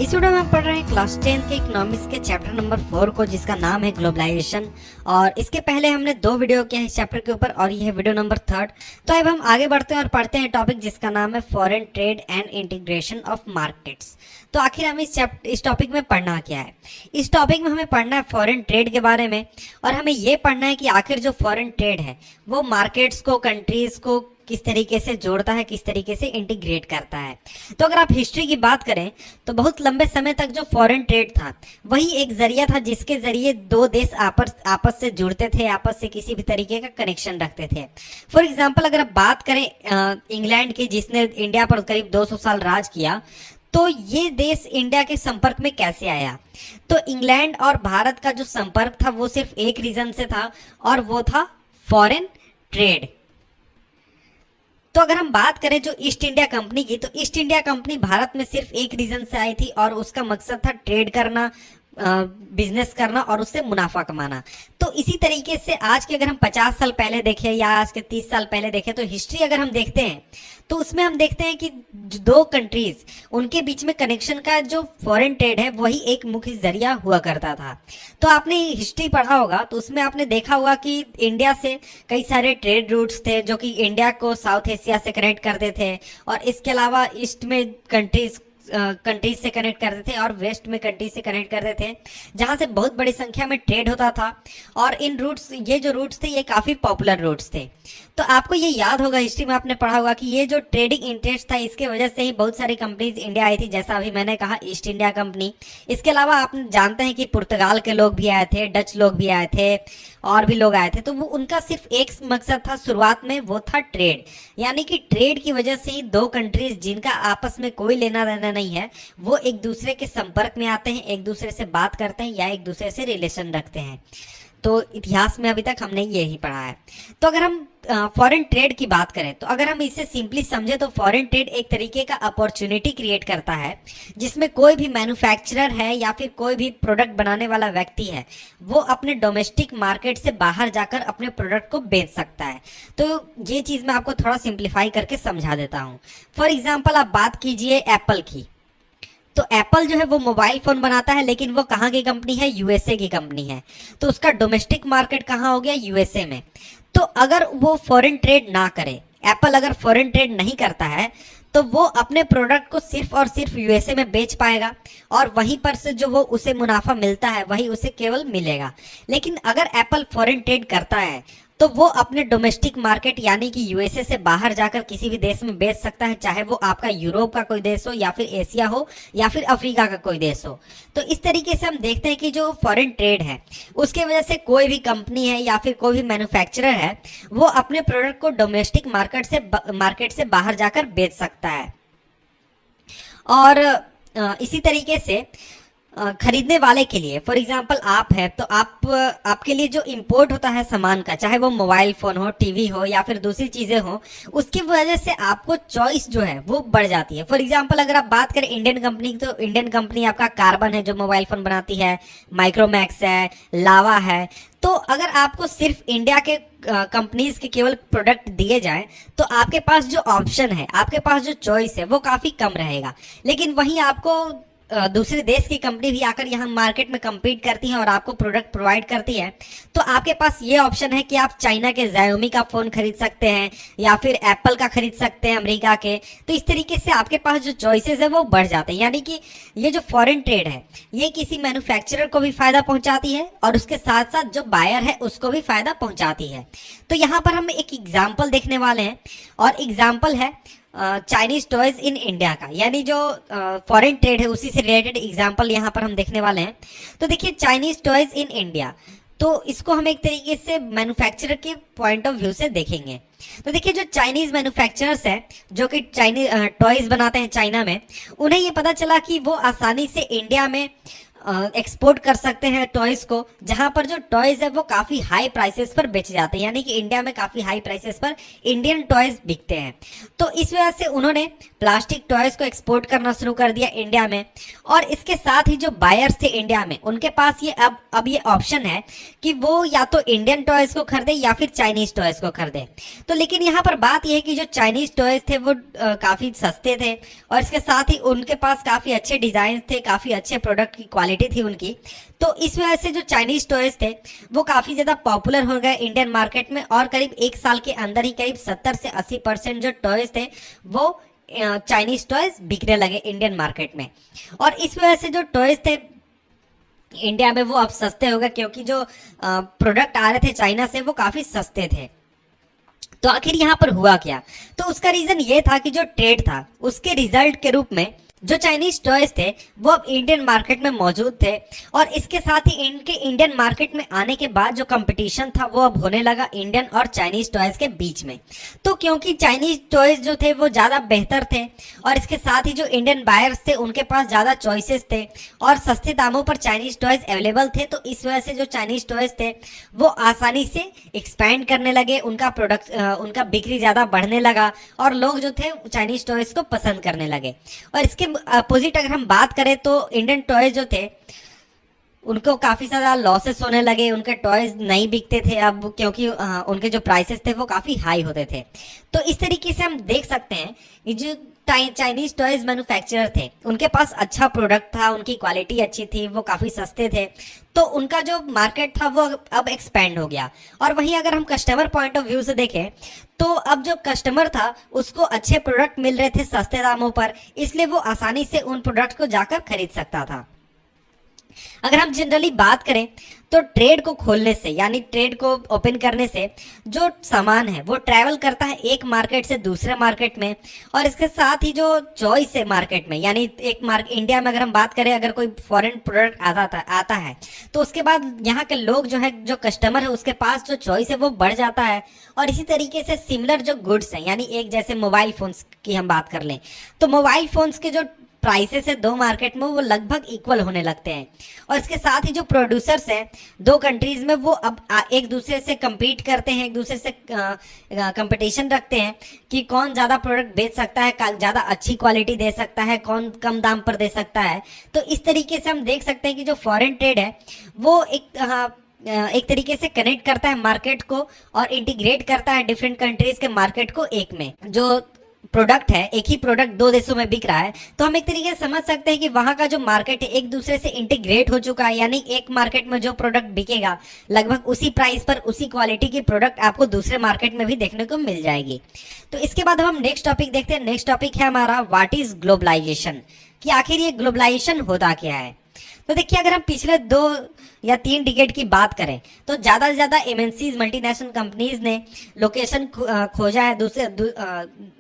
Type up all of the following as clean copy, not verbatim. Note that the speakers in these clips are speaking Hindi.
इस वीडियो में हम पढ़ रहे हैं क्लास 10 के इकोनॉमिक्स के चैप्टर नंबर 4 को, जिसका नाम है ग्लोबलाइजेशन। और इसके पहले हमने 2 वीडियो किया है इस चैप्टर के ऊपर और ये है वीडियो नंबर 3। तो अब हम आगे बढ़ते हैं और पढ़ते हैं टॉपिक जिसका नाम है foreign trade and integration of markets. तो आखिर हमें इस टॉपिक में पढ़ना क्या है? इस टॉपिक में हमें पढ़ना है फॉरेन ट्रेड के बारे में, और हमें ये पढ़ना है कि आखिर जो फॉरेन ट्रेड है वो मार्केट्स को, कंट्रीज को किस तरीके से जोड़ता है, किस तरीके से इंटीग्रेट करता है। तो अगर आप हिस्ट्री की बात करें तो बहुत लंबे समय तक जो फॉरेन ट्रेड था वही एक जरिया था जिसके जरिए दो देश आपस से जुड़ते थे, आपस से किसी भी तरीके का कनेक्शन रखते थे। फॉर एग्जांपल अगर आप बात करें इंग्लैंड की, जिसने इंडिया पर करीब 200 साल राज किया, तो ये देश इंडिया के संपर्क में कैसे आया? तो इंग्लैंड और भारत का जो संपर्क था वो सिर्फ एक रीजन से था, और वो था फॉरेन ट्रेड। तो अगर हम बात करें जो ईस्ट इंडिया कंपनी की, तो ईस्ट इंडिया कंपनी भारत में सिर्फ एक रीजन से आई थी, और उसका मकसद था ट्रेड करना, बिजनेस करना और उससे मुनाफा कमाना। तो इसी तरीके से आज के अगर हम 50 साल पहले देखें या आज के 30 साल पहले देखें, तो हिस्ट्री अगर हम देखते हैं तो उसमें हम देखते हैं कि दो कंट्रीज, उनके बीच में कनेक्शन का जो फॉरेन ट्रेड है वही एक मुख्य जरिया हुआ करता था। तो आपने हिस्ट्री पढ़ा होगा तो उसमें आपने देखा होगा कि इंडिया से कई सारे ट्रेड रूट्स थे जो कि इंडिया को साउथ एशिया से कनेक्ट करते थे, और इसके अलावा ईस्ट में कंट्रीज से कनेक्ट करते थे और वेस्ट में कंट्रीज से कनेक्ट करते थे, जहां से बहुत बड़ी संख्या में ट्रेड होता था। और इन रूट्स, ये जो रूट्स थे ये काफ़ी पॉपुलर रूट्स थे। तो आपको ये याद होगा, हिस्ट्री में आपने पढ़ा होगा कि ये जो ट्रेडिंग इंटरेस्ट था इसके वजह से ही बहुत सारी कंपनीज इंडिया आई थी, जैसा अभी मैंने कहा ईस्ट इंडिया कंपनी। इसके अलावा आप जानते हैं कि पुर्तगाल के लोग भी आए थे, डच लोग भी आए थे, और भी लोग आए थे। तो वो उनका सिर्फ एक मकसद था शुरुआत में, वो था ट्रेड। यानी कि ट्रेड की वजह से ही दो कंट्रीज जिनका आपस में कोई लेना देना नहीं है वो एक दूसरे के संपर्क में आते हैं, एक दूसरे से बात करते हैं या एक दूसरे से रिलेशन रखते हैं। तो इतिहास में अभी तक हमने यही पढ़ा है। तो अगर हम फॉरेन ट्रेड की बात करें, तो अगर हम इसे सिंपली समझे तो फॉरेन ट्रेड एक तरीके का अपॉर्चुनिटी क्रिएट करता है, जिसमें कोई भी मैन्युफैक्चरर है या फिर कोई भी प्रोडक्ट बनाने वाला व्यक्ति है वो अपने डोमेस्टिक मार्केट से बाहर जाकर अपने प्रोडक्ट को बेच सकता है। तो ये चीज़ मैं आपको थोड़ा सिंप्लीफाई करके समझा देता हूँ। फॉर एग्जाम्पल आप बात कीजिए एप्पल की। तो एप्पल जो है वो मोबाइल फ़ोन बनाता है, लेकिन वो कहाँ की कंपनी है? यूएसए की कंपनी है। तो उसका डोमेस्टिक मार्केट कहाँ हो गया? यूएसए में। तो अगर वो फॉरेन ट्रेड ना करे, एप्पल अगर फॉरेन ट्रेड नहीं करता है, तो वो अपने प्रोडक्ट को सिर्फ और सिर्फ यूएसए में बेच पाएगा, और वहीं पर से जो वो उसे मुनाफा मिलता है वही उसे केवल मिलेगा। लेकिन अगर एप्पल फॉरेन ट्रेड करता है तो वो अपने डोमेस्टिक मार्केट यानी कि यूएसए से बाहर जाकर किसी भी देश में बेच सकता है, चाहे वो आपका यूरोप का कोई देश हो या फिर एशिया हो या फिर अफ्रीका का कोई देश हो। तो इस तरीके से हम देखते हैं कि जो फॉरेन ट्रेड है उसके वजह से कोई भी कंपनी है या फिर कोई भी मैन्युफैक्चरर है वो अपने प्रोडक्ट को डोमेस्टिक मार्केट से बाहर जाकर बेच सकता है। और इसी तरीके से खरीदने वाले के लिए, फॉर एग्जांपल आप है तो आपके लिए जो इंपोर्ट होता है सामान का, चाहे वो मोबाइल फ़ोन हो, टीवी हो या फिर दूसरी चीज़ें हो, उसकी वजह से आपको चॉइस जो है वो बढ़ जाती है। फॉर एग्जांपल अगर आप बात करें इंडियन कंपनी की, तो इंडियन कंपनी आपका कार्बन है जो मोबाइल फ़ोन बनाती है, माइक्रोमैक्स है, लावा है। तो अगर आपको सिर्फ इंडिया के कंपनीज के केवल प्रोडक्ट दिए जाएं तो आपके पास जो ऑप्शन है, आपके पास जो चॉइस है वो काफ़ी कम रहेगा। लेकिन वहीं आपको दूसरे देश की कंपनी भी आकर यहाँ मार्केट में compete करती है और आपको प्रोडक्ट प्रोवाइड करती है, तो आपके पास ये ऑप्शन है कि आप चाइना के Xiaomi का फ़ोन खरीद सकते हैं या फिर एप्पल का खरीद सकते हैं, अमेरिका के। तो इस तरीके से आपके पास जो चॉइसेस है वो बढ़ जाते हैं। यानी कि ये जो फॉरेन ट्रेड है ये किसी मैन्युफैक्चरर को भी फ़ायदा पहुँचाती है और उसके साथ साथ जो बायर है उसको भी फ़ायदा पहुँचाती है। तो यहाँ पर हम एक एग्जाम्पल देखने वाले हैं, और एग्जाम्पल है चाइनीज टॉयज इन इंडिया का, यानी जो फॉरेन ट्रेड है उसी से रिलेटेड एग्जांपल यहाँ पर हम देखने वाले हैं। तो देखिए चाइनीज टॉयज इन इंडिया, तो इसको हम एक तरीके से मैन्युफैक्चरर के पॉइंट ऑफ व्यू से देखेंगे। तो देखिए जो चाइनीज मैन्युफैक्चरर्स हैं जो कि चाइनीज टॉयज बनाते हैं चाइना में, उन्हें ये पता चला कि वो आसानी से इंडिया में एक्सपोर्ट कर सकते हैं टॉयज को, जहां पर जो टॉयज है वो काफी हाई प्राइसेस पर बेचे जाते हैं, यानी कि इंडिया में काफी हाई प्राइसेस पर इंडियन टॉयज बिकते हैं। तो इस वजह से उन्होंने प्लास्टिक टॉयज को एक्सपोर्ट करना शुरू कर दिया इंडिया में। और इसके साथ ही जो बायर्स थे इंडिया में, उनके पास ये अब ये ऑप्शन है कि वो या तो इंडियन टॉयज को खरीदे या फिर चाइनीज टॉयज को खरीदे। तो लेकिन यहाँ पर बात यह है कि जो चाइनीज टॉयज थे वो काफी सस्ते थे, और इसके साथ ही उनके पास काफी अच्छे डिजाइन थे, काफी अच्छे प्रोडक्ट की क्वालिटी थी उनकी। तो इस वजह से जो चाइनीज टॉयज थे वो काफी ज्यादा पॉपुलर हो गए इंडियन मार्केट में, और करीब एक साल के अंदर ही करीब 70 से 80% जो टॉयज थे वो चाइनीज टॉयज बिकने लगे इंडियन मार्केट में। और इस वजह से जो टॉयज थे इंडिया में वो अब सस्ते हो गए, क्योंकि जो प्रोडक्ट आ रहे थे चाइना से वो काफी सस्ते थे। तो आखिर यहाँ पर हुआ क्या? तो उसका रीजन ये था कि जो ट्रेड था उसके रिजल्ट के रूप में जो चाइनीज टॉयज थे वो अब इंडियन मार्केट में मौजूद थे, और इसके साथ ही इनके इंडियन मार्केट में आने के बाद जो कंपटीशन था वो अब होने लगा इंडियन और चाइनीज टॉयज के बीच में। तो क्योंकि चाइनीज टॉयज जो थे वो ज़्यादा बेहतर थे, और इसके साथ ही जो इंडियन बायर्स थे उनके पास ज़्यादा चॉइसेस थे और सस्ते दामों पर चाइनीज टॉयज अवेलेबल थे, तो इस वजह से जो चाइनीज टॉयज थे वो आसानी से एक्सपैंड करने लगे, उनका प्रोडक्ट उनका बिक्री ज़्यादा बढ़ने लगा, और लोग जो थे चाइनीज टॉयज को पसंद करने लगे। और इसके अपोजिट अगर हम बात करें तो इंडियन टॉयज जो थे उनको काफी ज्यादा लॉसेस होने लगे, उनके टॉयज नहीं बिकते थे अब, क्योंकि उनके जो प्राइसेस थे वो काफी हाई होते थे। तो इस तरीके से हम देख सकते हैं कि जो चाइनीज टॉयज मैन्युफैक्चरर थे उनके पास अच्छा प्रोडक्ट था, उनकी क्वालिटी अच्छी थी, वो काफी सस्ते थे, तो उनका जो मार्केट था वो अब एक्सपैंड हो गया। और वहीं अगर हम कस्टमर पॉइंट ऑफ व्यू से देखें तो अब जो कस्टमर था उसको अच्छे प्रोडक्ट मिल रहे थे सस्ते दामों पर, इसलिए वो आसानी से उन प्रोडक्ट को जाकर खरीद सकता था। अगर हम जनरली बात करें तो ट्रेड को खोलने से, यानी ट्रेड को ओपन करने से जो सामान है वो ट्रैवल करता है एक मार्केट से दूसरे मार्केट में, और इसके साथ ही जो चॉइस है मार्केट में, यानी इंडिया में अगर हम बात करें, अगर कोई फॉरेन प्रोडक्ट आता है तो उसके बाद यहाँ के लोग जो है, जो कस्टमर है उसके पास जो चॉइस है वो बढ़ जाता है। और इसी तरीके से सिमिलर जो गुड्स हैं, यानी एक जैसे मोबाइल फोन्स की हम बात कर लें तो मोबाइल फोन्स के जो प्राइसेस है दो मार्केट में वो लगभग इक्वल होने लगते हैं, और इसके साथ ही जो प्रोड्यूसर्स हैं दो कंट्रीज में वो अब एक दूसरे से compete करते हैं, एक दूसरे से कंपटीशन रखते हैं कि कौन ज़्यादा प्रोडक्ट बेच सकता है, ज़्यादा अच्छी क्वालिटी दे सकता है, कौन कम दाम पर दे सकता है। तो इस तरीके से हम देख सकते हैं कि जो फॉरेन ट्रेड है वो एक तरीके से कनेक्ट करता है मार्केट को और इंटीग्रेट करता है डिफरेंट कंट्रीज के मार्केट को एक में। जो प्रोडक्ट है, एक ही प्रोडक्ट दो देशों में बिक रहा है, तो हम एक तरीके से समझ सकते हैं कि वहां का जो मार्केट है एक दूसरे से इंटीग्रेट हो चुका है, यानी एक मार्केट में जो प्रोडक्ट बिकेगा लगभग उसी प्राइस पर उसी क्वालिटी की प्रोडक्ट आपको दूसरे मार्केट में भी देखने को मिल जाएगी। तो इसके बाद हम नेक्स्ट टॉपिक देखते हैं। नेक्स्ट टॉपिक है हमारा व्हाट इज ग्लोबलाइजेशन, कि आखिर ये ग्लोबलाइजेशन होता क्या है। तो देखिए, अगर हम पिछले 2 या 3 डिकेड की बात करें तो ज़्यादा से ज़्यादा एमएनसीज मल्टीनेशनल कंपनीज ने लोकेशन खोजा है दूसरे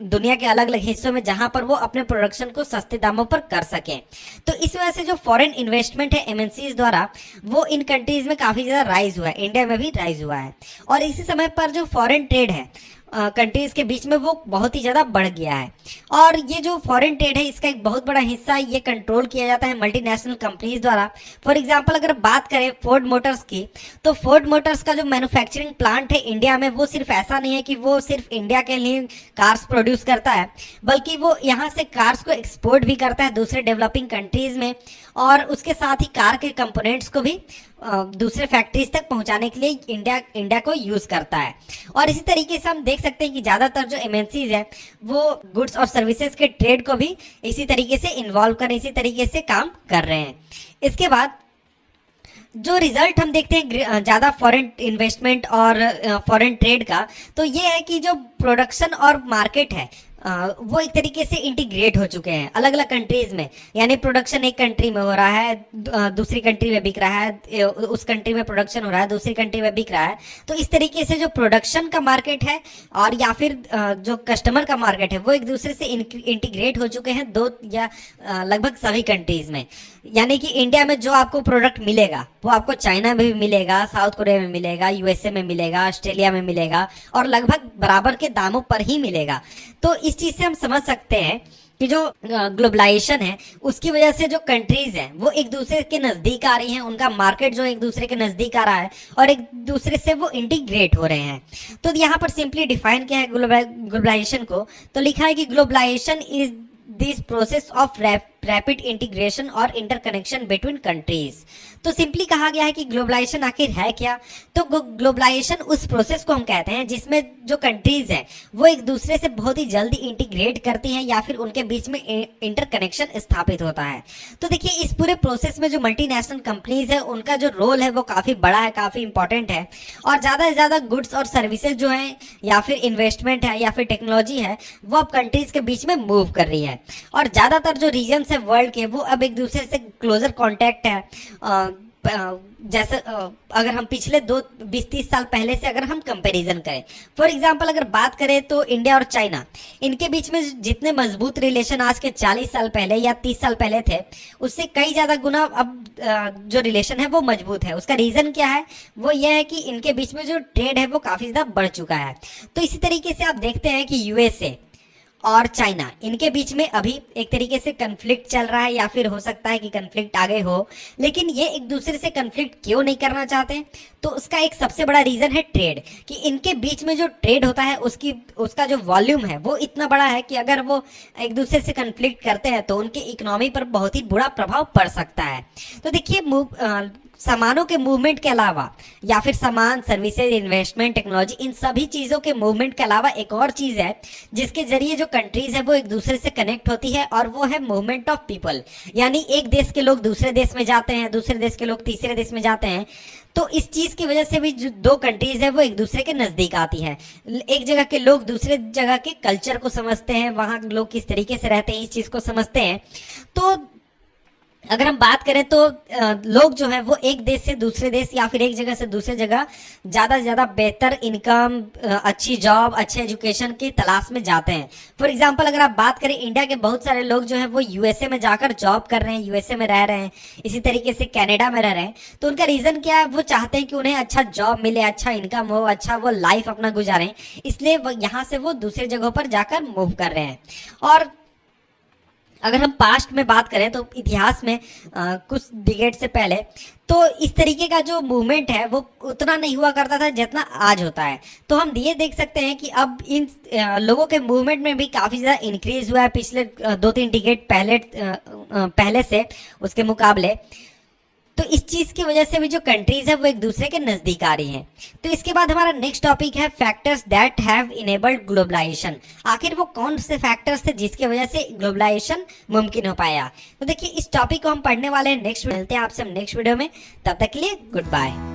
दुनिया के अलग अलग हिस्सों में, जहां पर वो अपने प्रोडक्शन को सस्ते दामों पर कर सकें। तो इस वजह से जो फॉरेन इन्वेस्टमेंट है एमएनसीज द्वारा वो इन कंट्रीज में काफ़ी ज़्यादा राइज हुआ है, इंडिया में भी राइज हुआ है। और इसी समय पर जो फॉरेन ट्रेड है कंट्रीज के बीच में वो बहुत ही ज़्यादा बढ़ गया है। और ये जो फॉरेन ट्रेड है इसका एक बहुत बड़ा हिस्सा ये कंट्रोल किया जाता है मल्टीनेशनल कंपनीज द्वारा। फॉर एग्जांपल अगर बात करें फोर्ड मोटर्स की, तो फोर्ड मोटर्स का जो मैन्युफैक्चरिंग प्लांट है इंडिया में वो सिर्फ ऐसा नहीं है कि वो सिर्फ इंडिया के लिए कार्स प्रोड्यूस करता है, बल्कि वो यहाँ से कार्स को एक्सपोर्ट भी करता है दूसरे डेवलपिंग कंट्रीज में, और उसके साथ ही कार के कंपोनेंट्स को भी दूसरे फैक्ट्रीज तक पहुंचाने के लिए इंडिया को यूज करता है। और इसी तरीके से हम देख सकते हैं कि ज्यादातर जो एमएनसीज हैं वो गुड्स और सर्विसेज के ट्रेड को भी इसी तरीके से इन्वॉल्व कर, इसी तरीके से काम कर रहे हैं। इसके बाद जो रिजल्ट हम देखते हैं ज़्यादा फॉरेन इन्वेस्टमेंट और फॉरेन ट्रेड का, तो ये है कि जो प्रोडक्शन और मार्केट है वो एक तरीके से इंटीग्रेट हो चुके हैं अलग अलग कंट्रीज में, यानी प्रोडक्शन एक कंट्री में हो रहा है दूसरी कंट्री में बिक रहा है, उस कंट्री में प्रोडक्शन हो रहा है दूसरी कंट्री में बिक रहा है। तो इस तरीके से जो प्रोडक्शन का मार्केट है और या फिर जो कस्टमर का मार्केट है वो एक दूसरे से इंटीग्रेट हो चुके हैं दो या लगभग सभी कंट्रीज में। यानी कि इंडिया में जो आपको प्रोडक्ट मिलेगा वो आपको चाइना में भी मिलेगा, साउथ कोरिया में मिलेगा, यूएसए में मिलेगा, ऑस्ट्रेलिया में मिलेगा, और लगभग बराबर के दामों पर ही मिलेगा। तो इस चीज़ से हम समझ सकते हैं कि जो ग्लोबलाइजेशन है उसकी वजह से जो कंट्रीज हैं वो एक दूसरे के नजदीक आ रही हैं, उनका मार्केट जो एक दूसरे के नजदीक आ रहा है और एक दूसरे से वो इंटीग्रेट हो रहे हैं। तो यहाँ पर सिंपली डिफाइन किया है ग्लोबलाइजेशन को, तो लिखा है कि globalisation is this process of rapid integration और इंटरकनेक्शन बिटवीन कंट्रीज। तो सिंपली कहा गया है कि ग्लोबलाइजेशन आखिर है क्या। तो ग्लोबलाइजेशन उस प्रोसेस को हम कहते हैं जिसमें जो कंट्रीज हैं वो एक दूसरे से बहुत ही जल्दी इंटीग्रेट करती हैं या फिर उनके बीच में इंटरकनेक्शन स्थापित होता है। तो देखिए इस पूरे प्रोसेस में जो मल्टीनेशनल कंपनीज है उनका जो रोल है वो काफ़ी बड़ा है, काफ़ी इंपॉर्टेंट है, और ज़्यादा से ज़्यादा गुड्स और सर्विसेज जो हैं या फिर इन्वेस्टमेंट है या फिर टेक्नोलॉजी है वो अब कंट्रीज के बीच में मूव कर रही है। और ज़्यादातर जो रीजन्स है वर्ल्ड के वो अब एक दूसरे से क्लोजर कॉन्टैक्ट है। जैसे अगर हम पिछले 20-30 साल पहले से अगर हम कंपैरिजन करें, फॉर एग्जांपल अगर बात करें तो इंडिया और चाइना, इनके बीच में जितने मजबूत रिलेशन आज के 40 साल पहले या 30 साल पहले थे उससे कई ज़्यादा गुना अब जो रिलेशन है वो मजबूत है। उसका रीज़न क्या है, वो यह है कि इनके बीच में जो ट्रेड है वो काफ़ी ज़्यादा बढ़ चुका है। तो इसी तरीके से आप देखते हैं कि यूएसए और चाइना, इनके बीच में अभी एक तरीके से कन्फ्लिक्ट चल रहा है या फिर हो सकता है कि कन्फ्लिक्ट आगे हो, लेकिन ये एक दूसरे से कन्फ्लिक्ट क्यों नहीं करना चाहते। तो उसका एक सबसे बड़ा रीज़न है ट्रेड, कि इनके बीच में जो ट्रेड होता है उसका जो वॉल्यूम है वो इतना बड़ा है कि अगर वो एक दूसरे से कन्फ्लिक्ट करते हैं तो उनके इकोनॉमी पर बहुत ही बुरा प्रभाव पड़ सकता है। तो देखिए सामानों के मूवमेंट के अलावा या फिर सामान, सर्विसेज, इन्वेस्टमेंट, टेक्नोलॉजी, इन सभी चीज़ों के मूवमेंट के अलावा एक और चीज़ है जिसके जरिए जो कंट्रीज है वो एक दूसरे से कनेक्ट होती है, और वो है मूवमेंट ऑफ पीपल। यानी एक देश के लोग दूसरे देश में जाते हैं, दूसरे देश के लोग तीसरे देश में जाते हैं। तो इस चीज़ की वजह से भी जो दो कंट्रीज है वो एक दूसरे के नज़दीक आती है। एक जगह के लोग दूसरे जगह के कल्चर को समझते हैं, वहाँ लोग किस तरीके से रहते हैं इस चीज़ को समझते हैं। तो अगर हम बात करें तो लोग जो है वो एक देश से दूसरे देश या फिर एक जगह से दूसरे जगह ज़्यादा से ज़्यादा बेहतर इनकम, अच्छी जॉब, अच्छे एजुकेशन की तलाश में जाते हैं। फॉर एग्जांपल अगर आप बात करें, इंडिया के बहुत सारे लोग जो है वो यूएसए में जाकर जॉब कर रहे हैं, यूएसए में रह रहे हैं, इसी तरीके से कनाडा में रह रहे हैं। तो उनका रीज़न क्या है, वो चाहते हैं कि उन्हें अच्छा जॉब मिले, अच्छा इनकम हो, अच्छा वो लाइफ अपना गुजारें, इसलिए यहाँ से वो दूसरे जगहों पर जाकर मूव कर रहे हैं। और अगर हम पास्ट में बात करें तो इतिहास में कुछ डिकेड से पहले तो इस तरीके का जो मूवमेंट है वो उतना नहीं हुआ करता था जितना आज होता है। तो हम ये देख सकते हैं कि अब इन लोगों के मूवमेंट में भी काफ़ी ज़्यादा इंक्रीज हुआ है पिछले 2-3 डिकेड पहले से उसके मुकाबले। तो इस चीज़ की वजह से भी जो कंट्रीज है वो एक दूसरे के नज़दीक आ रही हैं। तो इसके बाद हमारा नेक्स्ट टॉपिक है factors that have enabled globalisation. आखिर वो कौन से फैक्टर्स थे जिसकी वजह से ग्लोबलाइजेशन मुमकिन हो पाया। तो देखिए इस टॉपिक को हम पढ़ने वाले हैं नेक्स्ट, मिलते हैं आपसे हम नेक्स्ट वीडियो में। तब तक के लिए गुड बाय।